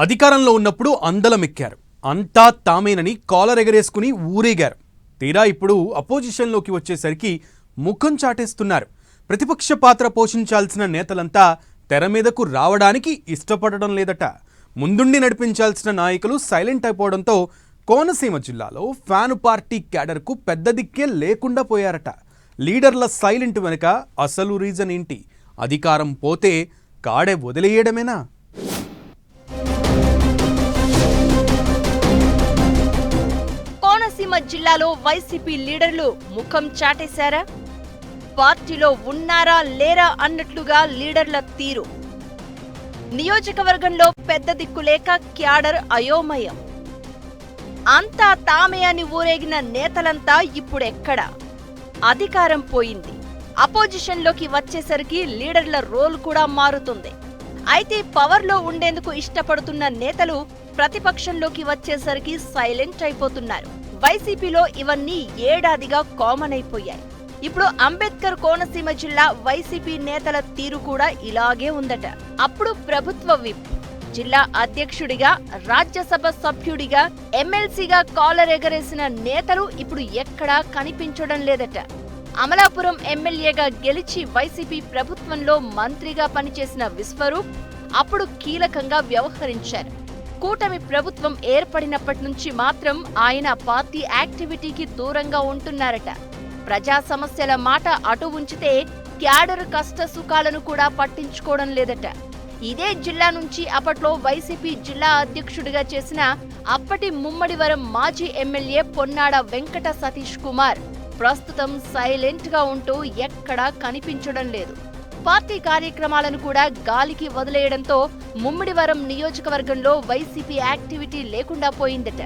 అధికారంలో ఉన్నప్పుడు అందలమెక్కారు, అంతా తామేనని కాలర్ ఎగరేసుకుని ఊరేగారు. తీరా ఇప్పుడు అపోజిషన్లోకి వచ్చేసరికి ముఖం చాటేస్తున్నారు. ప్రతిపక్ష పాత్ర పోషించాల్సిన నేతలంతా తెర మీదకు రావడానికి ఇష్టపడడం లేదట. ముందుండి నడిపించాల్సిన నాయకులు సైలెంట్ అయిపోవడంతో కోనసీమ జిల్లాలో ఫ్యాను పార్టీ క్యాడర్కు పెద్ద దిక్కే లేకుండా పోయారట. లీడర్ల సైలెంట్ వెనుక అసలు రీజన్ ఏంటి? అధికారం పోతే కాడే వదిలేయడమేనా? కోనసీమ జిల్లాలో వైసీపీ లీడర్లు ముఖం చాటేశారా? పార్టీలో ఉన్నారా లేరా అన్నట్లుగా లీడర్ల తీరు. నియోజకవర్గంలో పెద్ద దిక్కులేక క్యాడర్ అయోమయం. అంతా తామే అని ఊరేగిన నేతలంతా ఇప్పుడెక్కడ? అధికారం పోయింది. అపోజిషన్లోకి వచ్చేసరికి లీడర్ల రోల్ కూడా మారుతుంది. అయితే పవర్లో ఉండేందుకు ఇష్టపడుతున్న నేతలు ప్రతిపక్షంలోకి వచ్చేసరికి సైలెంట్ అయిపోతున్నారు. వైసీపీలో ఇవన్నీ ఏడాదిగా కామన్ అయిపోయాయి. ఇప్పుడు అంబేద్కర్ కోనసీమ జిల్లా వైసీపీ నేతల తీరు కూడా ఇలాగే ఉందట. అప్పుడు ప్రభుత్వ విప్, జిల్లా అధ్యక్షుడిగా, రాజ్యసభ సభ్యుడిగా, ఎమ్మెల్సీగా కాలర్ ఎగరేసిన నేతలు ఇప్పుడు ఎక్కడా కనిపించడం లేదట. అమలాపురం ఎమ్మెల్యేగా గెలిచి వైసీపీ ప్రభుత్వంలో మంత్రిగా పనిచేసిన విశ్వరూప్ అప్పుడు కీలకంగా వ్యవహరించారు. కూటమి ప్రభుత్వం ఏర్పడినప్పటి నుంచి మాత్రం ఆయన పార్టీ యాక్టివిటీకి దూరంగా ఉంటున్నారట. ప్రజా సమస్యల మాట అటు ఉంచితే క్యాడర్ కష్ట సుఖాలను కూడా పట్టించుకోవడం లేదట. ఇదే జిల్లా నుంచి అప్పట్లో వైసీపీ జిల్లా అధ్యక్షుడిగా చేసిన అప్పటి ముమ్మడివరం మాజీ ఎమ్మెల్యే పొన్నాడ వెంకట సతీష్ కుమార్ ప్రస్తుతం సైలెంట్ గా ఉంటూ ఎక్కడా కనిపించడం లేదు. పార్టీ కార్యక్రమాలను కూడా గాలికి వదిలేయడంతో ముమ్మిడివరం నియోజకవర్గంలో వైసీపీ యాక్టివిటీ లేకుండా పోయిందట.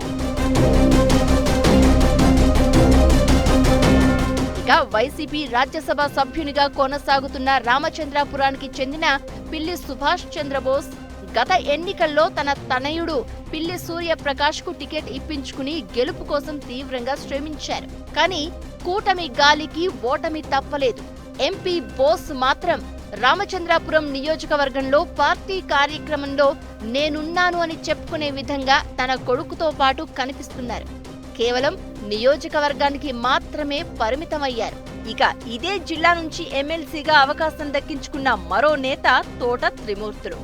ఇక వైసీపీ రాజ్యసభ సభ్యునిగా కొనసాగుతున్న రామచంద్రాపురానికి చెందిన పిల్లి సుభాష్ చంద్రబోస్ గత ఎన్నికల్లో తన తనయుడు పిల్లి సూర్యప్రకాష్ కు టికెట్ ఇప్పించుకుని గెలుపు కోసం తీవ్రంగా శ్రమించారు. కానీ కూటమి గాలికి ఓటమి తప్పలేదు. ఎంపీ బోస్ మాత్రం రామచంద్రాపురం నియోజకవర్గంలో పార్టీ కార్యక్రమంలో నేనున్నాను అని చెప్పుకునే విధంగా తన కొడుకుతో పాటు కనిపిస్తున్నారు. కేవలం నియోజకవర్గానికి మాత్రమే పరిమితమయ్యారు. ఇక ఇదే జిల్లా నుంచి ఎమ్మెల్సీగా అవకాశం దక్కించుకున్న మరో నేత తోట త్రిమూర్తులు.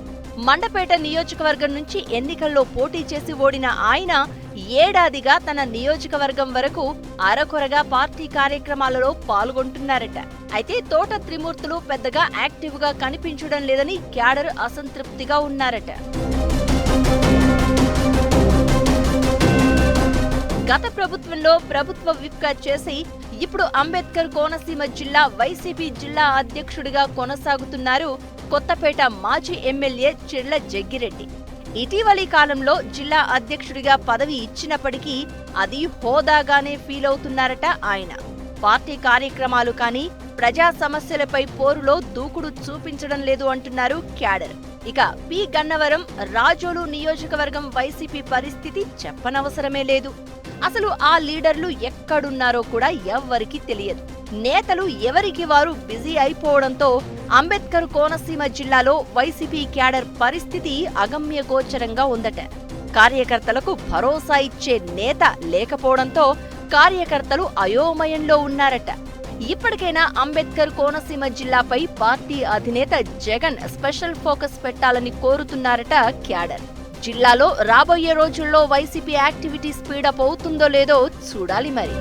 మండపేట నియోజకవర్గం నుంచి ఎన్నికల్లో పోటీ చేసి ఓడిన ఆయన ఏడాదిగా తన నియోజకవర్గం వరకు అరకొరగా పార్టీ కార్యక్రమాలలో పాల్గొంటున్నారట. అయితే తోట త్రిమూర్తులు పెద్దగా యాక్టివ్ గా కనిపించడం లేదని క్యాడర్ అసంతృప్తిగా ఉన్నారట. గత ప్రభుత్వంలో ప్రభుత్వ విప్గా చేసి ఇప్పుడు అంబేద్కర్ కోనసీమ జిల్లా వైసీపీ జిల్లా అధ్యక్షుడిగా కొనసాగుతున్నారు కొత్తపేట మాజీ ఎమ్మెల్యే చిర్ల జగ్గిరెడ్డి. ఇటీవలి కాలంలో జిల్లా అధ్యక్షుడిగా పదవి ఇచ్చినప్పటికీ అది హోదాగానే ఫీల్ అవుతున్నారట ఆయన. పార్టీ కార్యక్రమాలు కానీ ప్రజా సమస్యలపై పోరులో దూకుడు చూపించడం లేదు అంటున్నారు క్యాడర్. ఇక పి గన్నవరం, రాజోలు నియోజకవర్గం వైసీపీ పరిస్థితి చెప్పనవసరమే లేదు. అసలు ఆ లీడర్లు ఎక్కడున్నారో కూడా ఎవ్వరికీ తెలియదు. నేతలు ఎవరికి వారు బిజీ అయిపోవడంతో అంబేద్కర్ కోనసీమ జిల్లాలో వైసీపీ క్యాడర్ పరిస్థితి అగమ్యగోచరంగా ఉందట. కార్యకర్తలకు భరోసా ఇచ్చే నేత లేకపోవడంతో కార్యకర్తలు అయోమయంలో ఉన్నారట. ఇప్పటికైనా అంబేద్కర్ కోనసీమ జిల్లాపై పార్టీ అధినేత జగన్ స్పెషల్ ఫోకస్ పెట్టాలని కోరుతున్నారట క్యాడర్. జిల్లాలో రాబోయే రోజుల్లో వైసీపీ యాక్టివిటీ స్పీడప్ అవుతుందో లేదో చూడాలి మరి.